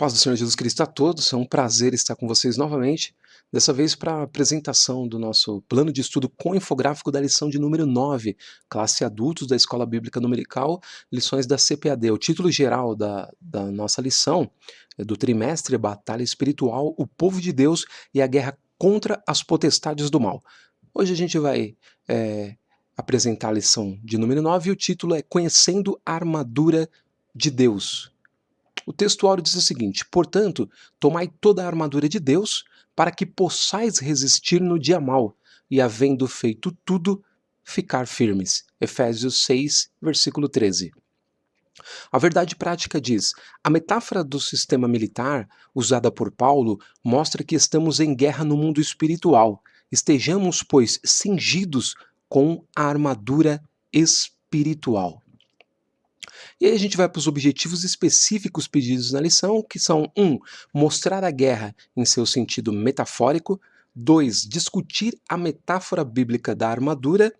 Paz do Senhor Jesus Cristo a todos, é um prazer estar com vocês novamente, dessa vez para a apresentação do nosso plano de estudo com infográfico da lição de número 9, classe adultos da Escola Bíblica Dominical, lições da CPAD. O título geral da nossa lição do trimestre é Batalha Espiritual, o Povo de Deus e a Guerra contra as Potestades do Mal. Hoje a gente vai apresentar a lição de número 9 e o título é Conhecendo a Armadura de Deus. O textuário diz o seguinte: portanto, tomai toda a armadura de Deus, para que possais resistir no dia mau, e havendo feito tudo, ficar firmes. Efésios 6, versículo 13. A verdade prática diz: a metáfora do sistema militar, usada por Paulo, mostra que estamos em guerra no mundo espiritual. Estejamos, pois, cingidos com a armadura espiritual. E aí a gente vai para os objetivos específicos pedidos na lição, que são 1. Mostrar a guerra em seu sentido metafórico. 2. Discutir a metáfora bíblica da armadura.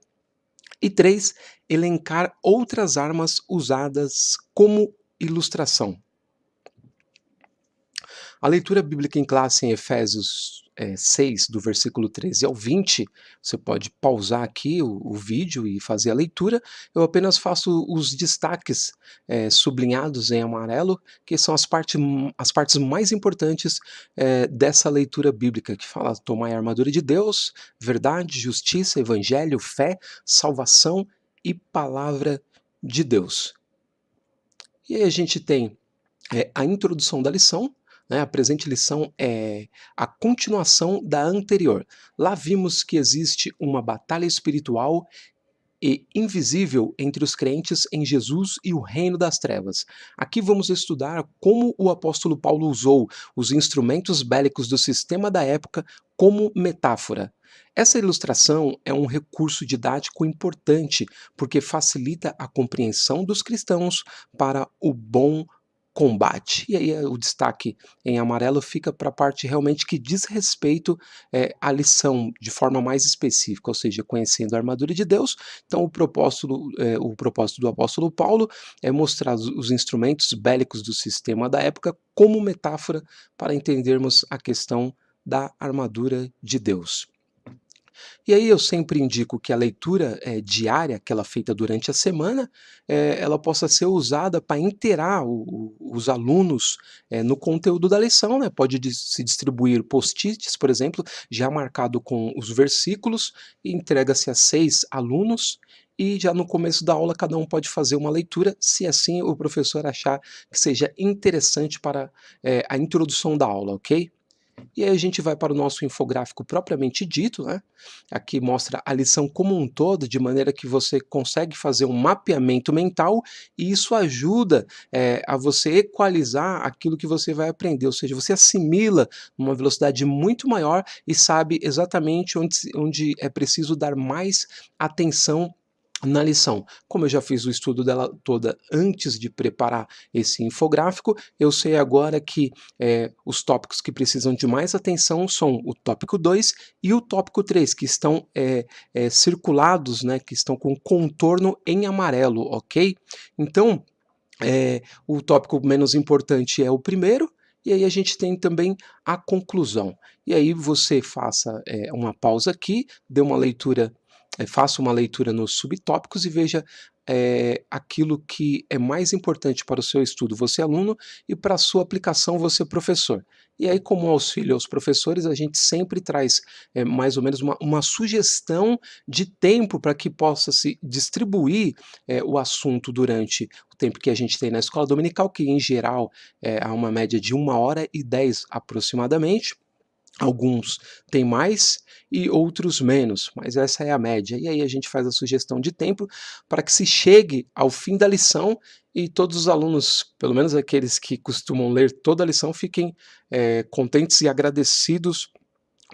E 3. Elencar outras armas usadas como ilustração. A leitura bíblica em classe em Efésios 6, do versículo 13 ao 20, você pode pausar aqui o vídeo e fazer a leitura. Eu apenas faço os destaques sublinhados em amarelo, que são as partes mais importantes dessa leitura bíblica, que fala: tomar a armadura de Deus, verdade, justiça, evangelho, fé, salvação e palavra de Deus. E aí a gente tem a introdução da lição. A presente lição é a continuação da anterior. Lá vimos que existe uma batalha espiritual e invisível entre os crentes em Jesus e o reino das trevas. Aqui vamos estudar como o apóstolo Paulo usou os instrumentos bélicos do sistema da época como metáfora. Essa ilustração é um recurso didático importante porque facilita a compreensão dos cristãos para o bom combate. E aí o destaque em amarelo fica para a parte realmente que diz respeito à lição de forma mais específica, ou seja, conhecendo a armadura de Deus. Então o propósito do apóstolo Paulo é mostrar os instrumentos bélicos do sistema da época como metáfora para entendermos a questão da armadura de Deus. E aí eu sempre indico que a leitura diária, aquela feita durante a semana, ela possa ser usada para inteirar os alunos no conteúdo da lição, né? Pode se distribuir post-its, por exemplo, já marcado com os versículos, e entrega-se a 6 alunos, e já no começo da aula cada um pode fazer uma leitura, se assim o professor achar que seja interessante para a introdução da aula, ok? E aí a gente vai para o nosso infográfico propriamente dito, né? Aqui mostra a lição como um todo, de maneira que você consegue fazer um mapeamento mental e isso ajuda a você equalizar aquilo que você vai aprender, ou seja, você assimila numa velocidade muito maior e sabe exatamente onde é preciso dar mais atenção na lição. Como eu já fiz o estudo dela toda antes de preparar esse infográfico, eu sei agora que os tópicos que precisam de mais atenção são o tópico 2 e o tópico 3, que estão circulados, né, que estão com contorno em amarelo, ok? Então, o tópico menos importante é o primeiro, e aí a gente tem também a conclusão. E aí você faça uma pausa aqui, dê uma leitura, faça uma leitura nos subtópicos e veja aquilo que é mais importante para o seu estudo, você aluno, e para a sua aplicação, você professor. E aí, como auxílio aos professores, a gente sempre traz mais ou menos uma sugestão de tempo para que possa se distribuir o assunto durante o tempo que a gente tem na escola dominical, que em geral há uma média de 1h10 aproximadamente. Alguns têm mais e outros menos, mas essa é a média. E aí a gente faz a sugestão de tempo para que se chegue ao fim da lição e todos os alunos, pelo menos aqueles que costumam ler toda a lição, fiquem contentes e agradecidos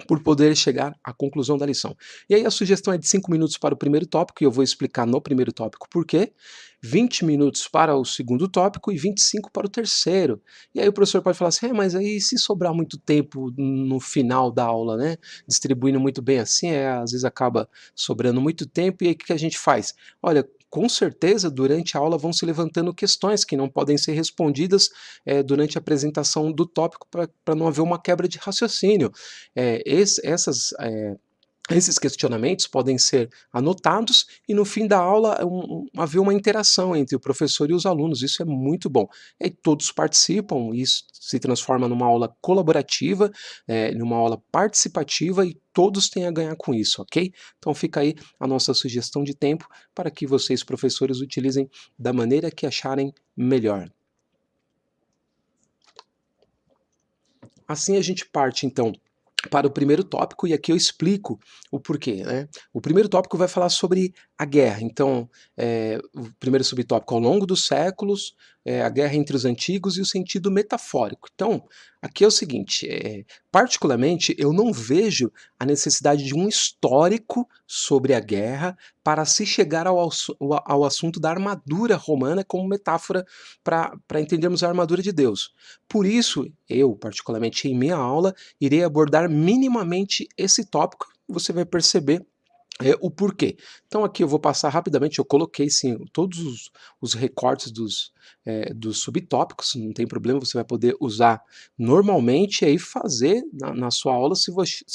por poder chegar à conclusão da lição. E aí a sugestão é de 5 minutos para o primeiro tópico, e eu vou explicar no primeiro tópico por quê, 20 minutos para o segundo tópico e 25 para o terceiro. E aí o professor pode falar assim, mas aí se sobrar muito tempo no final da aula, né, distribuindo muito bem assim, às vezes acaba sobrando muito tempo, e aí o que a gente faz? Olha, com certeza durante a aula vão se levantando questões que não podem ser respondidas durante a apresentação do tópico para não haver uma quebra de raciocínio. Esses questionamentos podem ser anotados e no fim da aula haver uma interação entre o professor e os alunos, isso é muito bom. E aí todos participam, isso se transforma numa aula colaborativa, numa aula participativa e todos têm a ganhar com isso, ok? Então fica aí a nossa sugestão de tempo para que vocês, professores, utilizem da maneira que acharem melhor. Assim a gente parte então para o primeiro tópico, e aqui eu explico o porquê, né? O primeiro tópico vai falar sobre a guerra, então, o primeiro subtópico, ao longo dos séculos, a guerra entre os antigos e o sentido metafórico. Então, aqui é o seguinte, particularmente, eu não vejo a necessidade de um histórico sobre a guerra para se chegar ao assunto da armadura romana como metáfora para entendermos a armadura de Deus. Por isso, eu, particularmente em minha aula, irei abordar minimamente esse tópico, você vai perceber o porquê. Então aqui eu vou passar rapidamente, eu coloquei sim todos os recortes dos subtópicos, não tem problema, você vai poder usar normalmente e aí fazer na sua aula se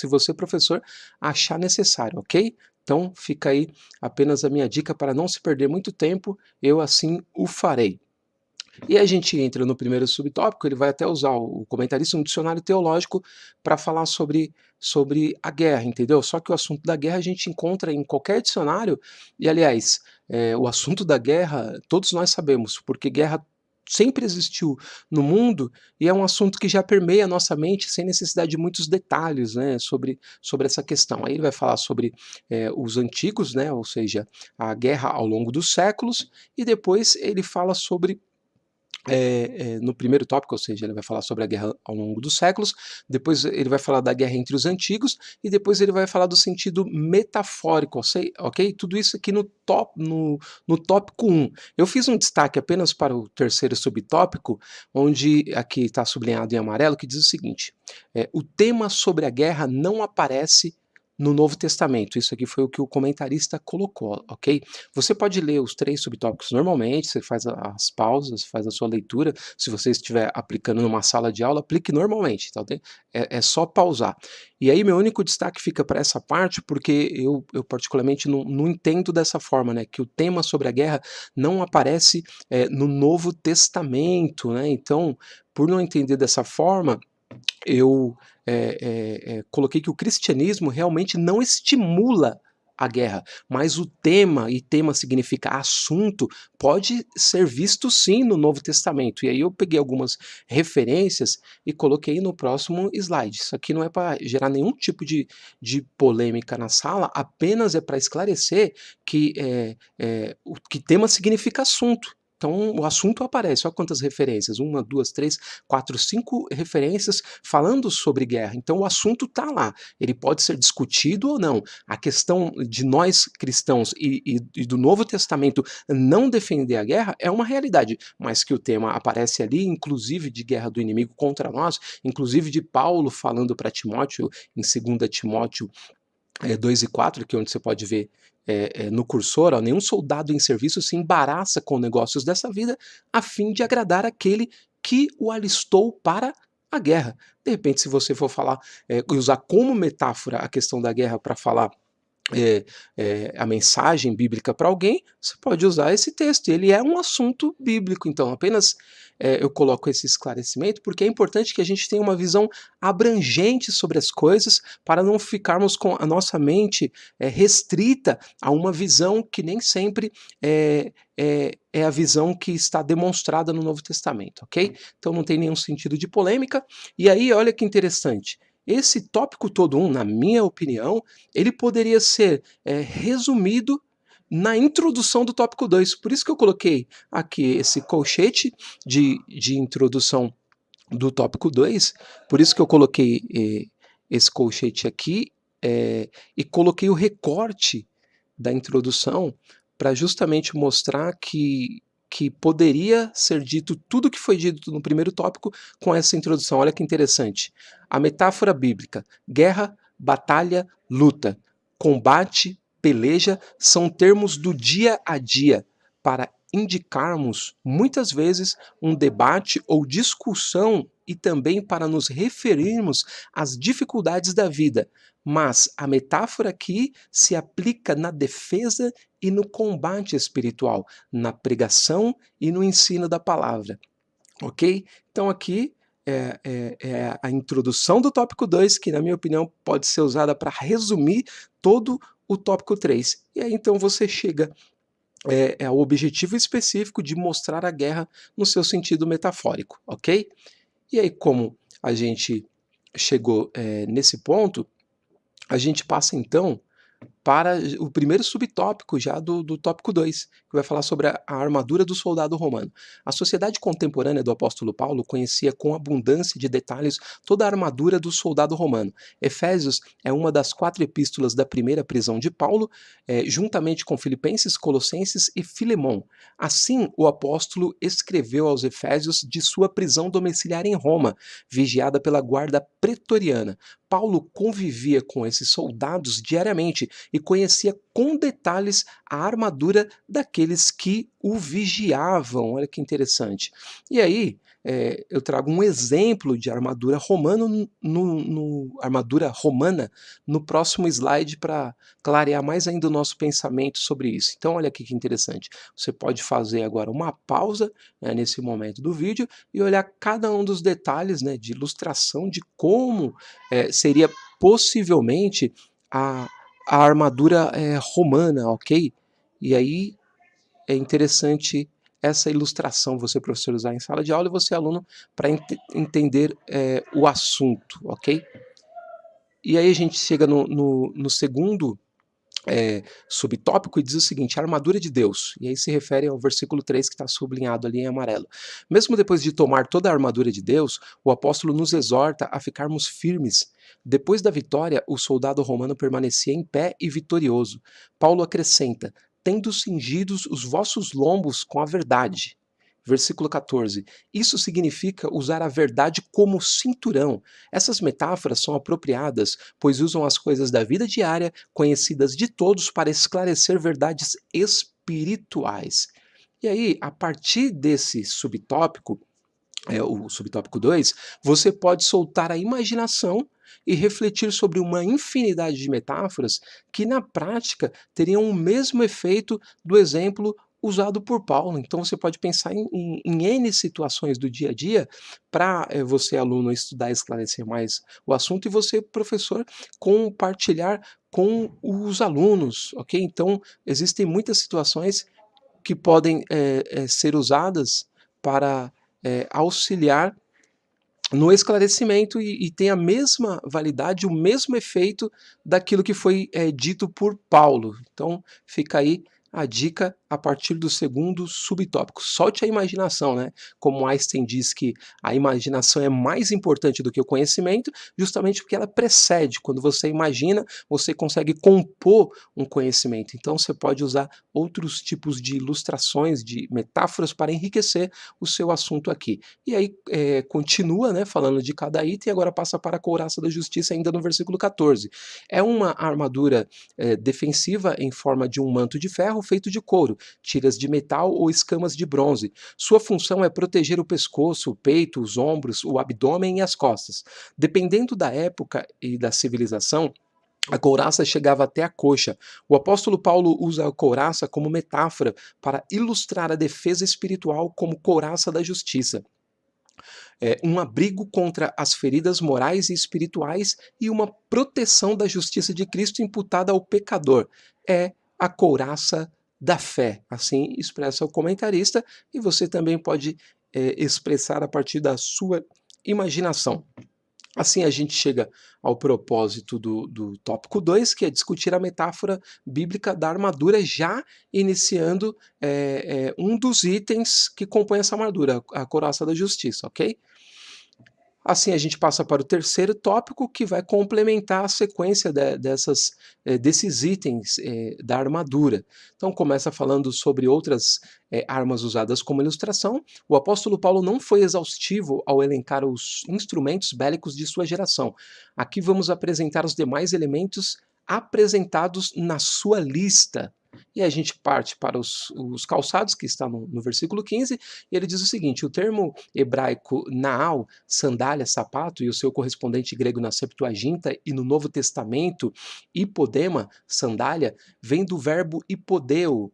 você, professor, achar necessário, ok? Então fica aí apenas a minha dica para não se perder muito tempo, eu assim o farei. E a gente entra no primeiro subtópico, ele vai até usar o comentarista, um dicionário teológico, para falar sobre a guerra, entendeu? Só que o assunto da guerra a gente encontra em qualquer dicionário, e aliás, o assunto da guerra, todos nós sabemos, porque guerra sempre existiu no mundo, e é um assunto que já permeia a nossa mente sem necessidade de muitos detalhes, né, sobre essa questão. Aí ele vai falar sobre os antigos, né, ou seja, a guerra ao longo dos séculos, e depois ele fala sobre no primeiro tópico, ou seja, ele vai falar sobre a guerra ao longo dos séculos, depois ele vai falar da guerra entre os antigos, e depois ele vai falar do sentido metafórico, ok? Tudo isso aqui no tópico 1. Eu fiz um destaque apenas para o terceiro subtópico, onde aqui está sublinhado em amarelo, que diz o seguinte, o tema sobre a guerra não aparece no Novo Testamento. Isso aqui foi o que o comentarista colocou, ok? Você pode ler os 3 subtópicos normalmente, você faz as pausas, faz a sua leitura. Se você estiver aplicando numa sala de aula, aplique normalmente, tá? É só pausar. E aí meu único destaque fica para essa parte, porque eu particularmente não entendo dessa forma, né? Que o tema sobre a guerra não aparece no Novo Testamento, né? Então, por não entender dessa forma, eu coloquei que o cristianismo realmente não estimula a guerra, mas o tema, e tema significa assunto, pode ser visto sim no Novo Testamento. E aí eu peguei algumas referências e coloquei no próximo slide. Isso aqui não é para gerar nenhum tipo de polêmica na sala, apenas é para esclarecer que o que tema significa assunto. Então o assunto aparece, olha quantas referências, 1, 2, 3, 4, 5 referências falando sobre guerra. Então o assunto está lá, ele pode ser discutido ou não. A questão de nós cristãos e do Novo Testamento não defender a guerra é uma realidade, mas que o tema aparece ali, inclusive de guerra do inimigo contra nós, inclusive de Paulo falando para Timóteo, em 2 Timóteo 2 e 4, que é onde você pode ver no cursor, ó, nenhum soldado em serviço se embaraça com negócios dessa vida a fim de agradar aquele que o alistou para a guerra. De repente, se você for falar e usar como metáfora a questão da guerra para falar a mensagem bíblica para alguém, você pode usar esse texto. Ele é um assunto bíblico, então apenas eu coloco esse esclarecimento porque é importante que a gente tenha uma visão abrangente sobre as coisas para não ficarmos com a nossa mente restrita a uma visão que nem sempre é a visão que está demonstrada no Novo Testamento, ok? Então não tem nenhum sentido de polêmica. E aí, olha que interessante, esse tópico todo na minha opinião, ele poderia ser resumido na introdução do tópico 2. Por isso que eu coloquei aqui esse colchete de introdução do tópico 2, por isso que eu coloquei esse colchete aqui e coloquei o recorte da introdução para justamente mostrar que poderia ser dito tudo o que foi dito no primeiro tópico com essa introdução. Olha que interessante. A metáfora bíblica, guerra, batalha, luta, combate, peleja, são termos do dia a dia. para indicarmos, muitas vezes, um debate ou discussão e também para nos referirmos às dificuldades da vida. Mas a metáfora aqui se aplica na defesa e no combate espiritual, na pregação e no ensino da palavra. Ok? Então aqui é a introdução do tópico 2, que na minha opinião pode ser usada para resumir todo o tópico 3. E aí então você chega ao objetivo específico de mostrar a guerra no seu sentido metafórico, ok? E aí como a gente chegou nesse ponto, a gente passa então para o primeiro subtópico já do tópico 2, que vai falar sobre a armadura do soldado romano. A sociedade contemporânea do apóstolo Paulo conhecia com abundância de detalhes toda a armadura do soldado romano. Efésios é uma das 4 epístolas da primeira prisão de Paulo, juntamente com Filipenses, Colossenses e Filemão. Assim, o apóstolo escreveu aos Efésios de sua prisão domiciliar em Roma, vigiada pela guarda pretoriana. Paulo convivia com esses soldados diariamente e conhecia com detalhes a armadura daqueles que o vigiavam. Olha que interessante. E aí, eu trago um exemplo de armadura romana no próximo slide para clarear mais ainda o nosso pensamento sobre isso. Então, olha aqui que interessante. Você pode fazer agora uma pausa, né, nesse momento do vídeo e olhar cada um dos detalhes, né, de ilustração de como seria possivelmente a armadura romana, ok? E aí é interessante essa ilustração, você professor usar em sala de aula e você aluno para entender o assunto, ok? E aí a gente chega no segundo subtópico e diz o seguinte: a armadura de Deus, e aí se refere ao versículo 3 que está sublinhado ali em amarelo. Mesmo depois de tomar toda a armadura de Deus, o apóstolo nos exorta a ficarmos firmes. Depois da vitória, o soldado romano permanecia em pé e vitorioso. Paulo acrescenta: tendo cingidos os vossos lombos com a verdade. Versículo 14. Isso significa usar a verdade como cinturão. Essas metáforas são apropriadas, pois usam as coisas da vida diária, conhecidas de todos, para esclarecer verdades espirituais. E aí, a partir desse subtópico, o subtópico 2, você pode soltar a imaginação e refletir sobre uma infinidade de metáforas que, na prática, teriam o mesmo efeito do exemplo usado por Paulo. Então você pode pensar em N situações do dia a dia para você, aluno, estudar e esclarecer mais o assunto e você, professor, compartilhar com os alunos, ok? Então existem muitas situações que podem ser usadas para auxiliar no esclarecimento e tem a mesma validade, o mesmo efeito daquilo que foi dito por Paulo. Então fica aí a dica a partir do segundo subtópico. Solte a imaginação, né? Como Einstein diz que a imaginação é mais importante do que o conhecimento, justamente porque ela precede. Quando você imagina, você consegue compor um conhecimento. Então você pode usar outros tipos de ilustrações, de metáforas para enriquecer o seu assunto aqui. E aí continua, né, falando de cada item, agora passa para a couraça da justiça ainda no versículo 14. É uma armadura defensiva em forma de um manto de ferro feito de couro, tiras de metal ou escamas de bronze. Sua função é proteger o pescoço, o peito, os ombros, o abdômen e as costas. Dependendo da época e da civilização, a couraça chegava até a coxa. O apóstolo Paulo usa a couraça como metáfora para ilustrar a defesa espiritual como couraça da justiça. Um abrigo contra as feridas morais e espirituais e uma proteção da justiça de Cristo imputada ao pecador. É a couraça da fé, assim expressa o comentarista, e você também pode expressar a partir da sua imaginação. Assim a gente chega ao propósito do tópico 2, que é discutir a metáfora bíblica da armadura, já iniciando um dos itens que compõe essa armadura, a couraça da justiça, ok? Assim a gente passa para o terceiro tópico, que vai complementar a sequência desses itens da armadura. Então começa falando sobre outras armas usadas como ilustração. O apóstolo Paulo não foi exaustivo ao elencar os instrumentos bélicos de sua geração. Aqui vamos apresentar os demais elementos apresentados na sua lista. E aí a gente parte para os calçados, que está no versículo 15, e ele diz o seguinte: o termo hebraico naal, sandália, sapato, e o seu correspondente grego na Septuaginta e no Novo Testamento, hipodema, sandália, vem do verbo hipodeu,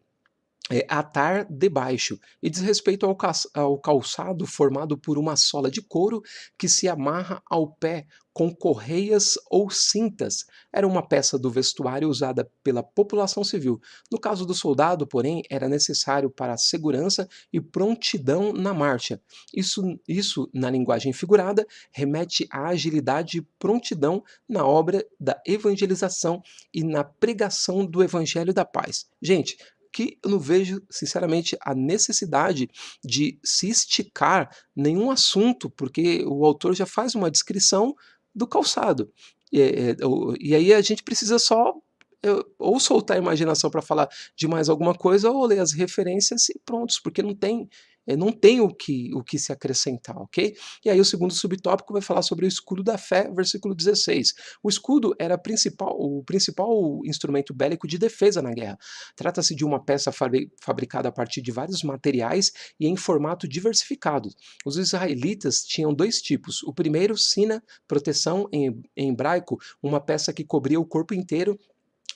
atar debaixo, e diz respeito ao calçado formado por uma sola de couro que se amarra ao pé com correias ou cintas. Era uma peça do vestuário usada pela população civil. No caso do soldado, porém, era necessário para a segurança e prontidão na marcha. Isso, na linguagem figurada, remete à agilidade e prontidão na obra da evangelização e na pregação do evangelho da paz. Gente, que eu não vejo, sinceramente, a necessidade de se esticar nenhum assunto, porque o autor já faz uma descrição do calçado. E aí a gente precisa só ou soltar a imaginação para falar de mais alguma coisa, ou ler as referências e prontos, porque não tem o que se acrescentar, ok? E aí o segundo subtópico vai falar sobre o escudo da fé, versículo 16. O escudo era o principal instrumento bélico de defesa na guerra. Trata-se de uma peça fabricada a partir de vários materiais e em formato diversificado. Os israelitas tinham dois tipos. O primeiro, sina, proteção em hebraico, uma peça que cobria o corpo inteiro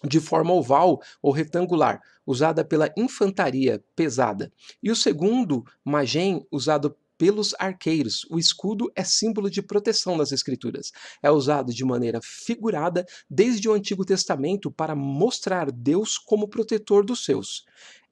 de forma oval ou retangular, usada pela infantaria pesada. E o segundo, magem, usado pelos arqueiros. O escudo é símbolo de proteção nas Escrituras. É usado de maneira figurada desde o Antigo Testamento para mostrar Deus como protetor dos seus.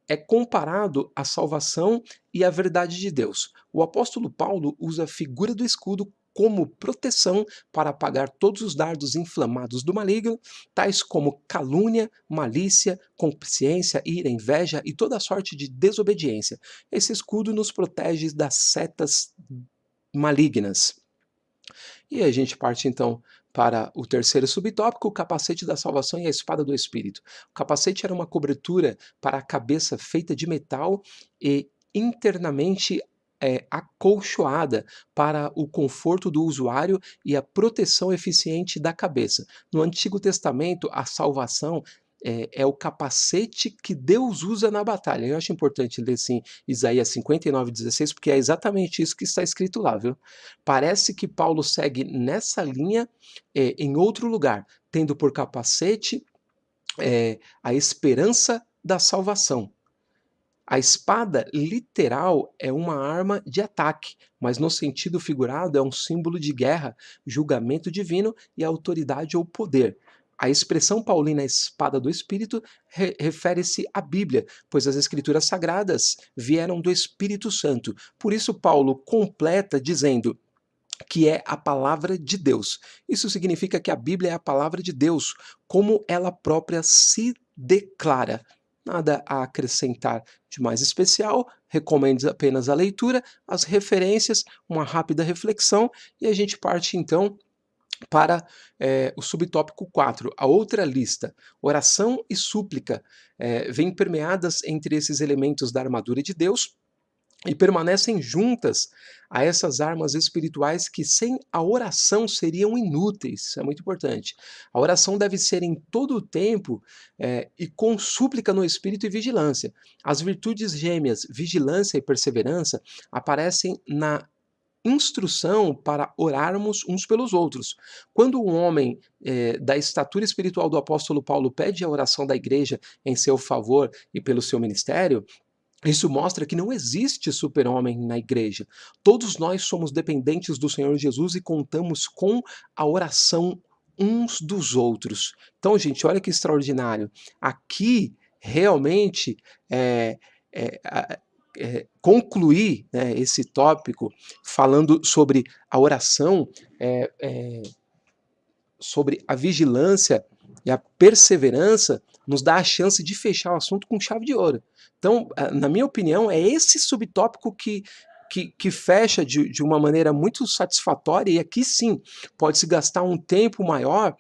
É comparado à salvação e à verdade de Deus. O apóstolo Paulo usa a figura do escudo como proteção para apagar todos os dardos inflamados do maligno, tais como calúnia, malícia, concupiscência, ira, inveja e toda sorte de desobediência. Esse escudo nos protege das setas malignas. E a gente parte então para o terceiro subtópico, o capacete da salvação e a espada do Espírito. O capacete era uma cobertura para a cabeça feita de metal e internamente acolchoada para o conforto do usuário e a proteção eficiente da cabeça. No Antigo Testamento, a salvação é o capacete que Deus usa na batalha. Eu acho importante ler assim, Isaías 59:16, porque é exatamente isso que está escrito lá, viu? Parece que Paulo segue nessa linha em outro lugar, tendo por capacete a esperança da salvação. A espada literal é uma arma de ataque, mas no sentido figurado é um símbolo de guerra, julgamento divino e autoridade ou poder. A expressão paulina espada do Espírito refere-se à Bíblia, pois as Escrituras Sagradas vieram do Espírito Santo. Por isso, Paulo completa dizendo que é a palavra de Deus. Isso significa que a Bíblia é a palavra de Deus, como ela própria se declara. Nada a acrescentar de mais especial, recomendo apenas a leitura, as referências, uma rápida reflexão e a gente parte então para o subtópico 4, a outra lista. Oração e súplica vêm permeadas entre esses elementos da armadura de Deus e permanecem juntas a essas armas espirituais que sem a oração seriam inúteis. Isso é muito importante. A oração deve ser em todo o tempo e com súplica no espírito e vigilância. As virtudes gêmeas, vigilância e perseverança, aparecem na instrução para orarmos uns pelos outros. Quando um homem da estatura espiritual do apóstolo Paulo pede a oração da igreja em seu favor e pelo seu ministério, isso mostra que não existe super-homem na igreja. Todos nós somos dependentes do Senhor Jesus e contamos com a oração uns dos outros. Então, gente, olha que extraordinário. Aqui, realmente, concluir, né, esse tópico falando sobre a oração, sobre a vigilância e a perseverança, nos dá a chance de fechar o assunto com chave de ouro. Então, na minha opinião, é esse subtópico que fecha de uma maneira muito satisfatória, e aqui sim pode-se gastar um tempo maior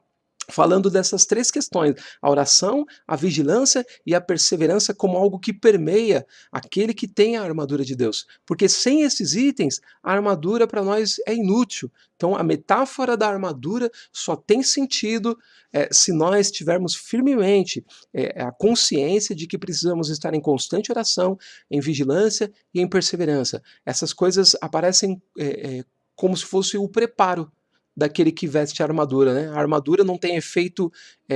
falando dessas três questões, a oração, a vigilância e a perseverança como algo que permeia aquele que tem a armadura de Deus. Porque sem esses itens, a armadura para nós é inútil. Então a metáfora da armadura só tem sentido se nós tivermos firmemente a consciência de que precisamos estar em constante oração, em vigilância e em perseverança. Essas coisas aparecem como se fosse o preparo daquele que veste a armadura, né? A armadura não tem efeito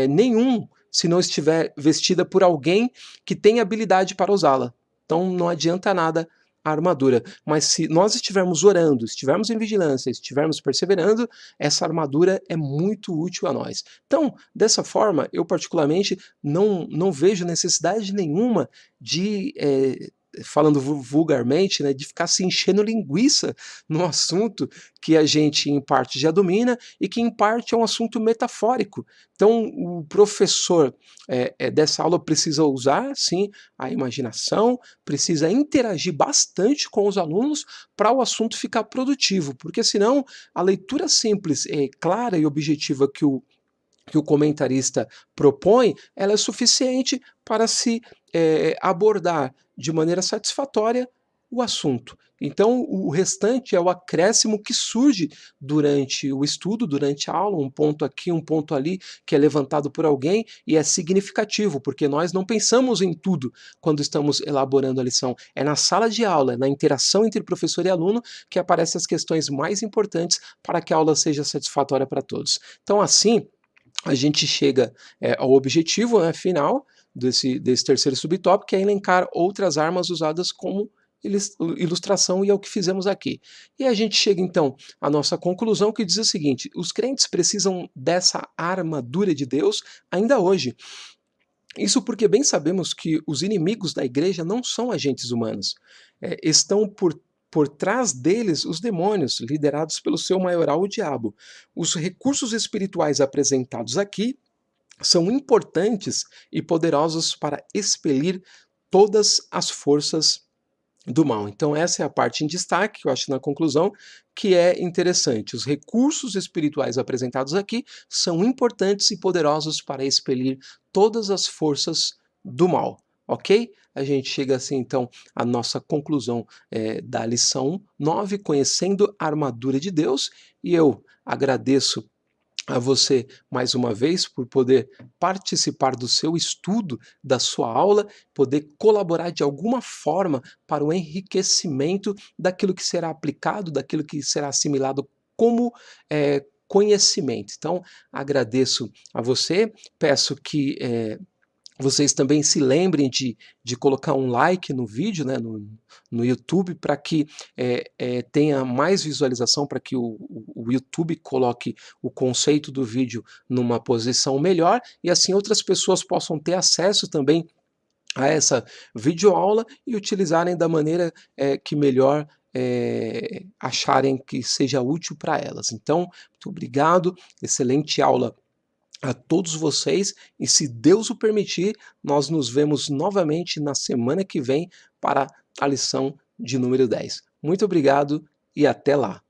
nenhum se não estiver vestida por alguém que tem habilidade para usá-la. Então não adianta nada a armadura. Mas se nós estivermos orando, estivermos em vigilância, estivermos perseverando, essa armadura é muito útil a nós. Então, dessa forma, eu particularmente não vejo necessidade nenhuma de falando vulgarmente, né, de ficar se enchendo linguiça no assunto que a gente em parte já domina e que em parte é um assunto metafórico. Então o professor dessa aula precisa usar, sim, a imaginação, precisa interagir bastante com os alunos para o assunto ficar produtivo, porque senão a leitura simples, clara e objetiva que o comentarista propõe, ela é suficiente para se abordar de maneira satisfatória o assunto. Então, o restante é o acréscimo que surge durante o estudo, durante a aula, um ponto aqui, um ponto ali, que é levantado por alguém e é significativo, porque nós não pensamos em tudo quando estamos elaborando a lição. É na sala de aula, na interação entre professor e aluno, que aparecem as questões mais importantes para que a aula seja satisfatória para todos. Então, assim, a gente chega ao objetivo, né, final desse terceiro subtópico, que é elencar outras armas usadas como ilustração, e é o que fizemos aqui. E a gente chega então à nossa conclusão, que diz o seguinte: os crentes precisam dessa armadura de Deus ainda hoje. Isso porque bem sabemos que os inimigos da igreja não são agentes humanos, estão por trás deles os demônios, liderados pelo seu maioral, o diabo. Os recursos espirituais apresentados aqui são importantes e poderosos para expelir todas as forças do mal. Então essa é a parte em destaque, que eu acho na conclusão, que é interessante. Os recursos espirituais apresentados aqui são importantes e poderosos para expelir todas as forças do mal, ok? A gente chega assim então à nossa conclusão da lição 9, conhecendo a armadura de Deus, e eu agradeço a você mais uma vez por poder participar do seu estudo, da sua aula, poder colaborar de alguma forma para o enriquecimento daquilo que será aplicado, daquilo que será assimilado como conhecimento. Então, agradeço a você, peço que vocês também se lembrem de colocar um like no vídeo, né, no YouTube, para que tenha mais visualização, para que o YouTube coloque o conceito do vídeo numa posição melhor, e assim outras pessoas possam ter acesso também a essa videoaula e utilizarem da maneira que melhor acharem que seja útil para elas. Então, muito obrigado, excelente aula a todos vocês, e se Deus o permitir, nós nos vemos novamente na semana que vem para a lição de número 10. Muito obrigado e até lá!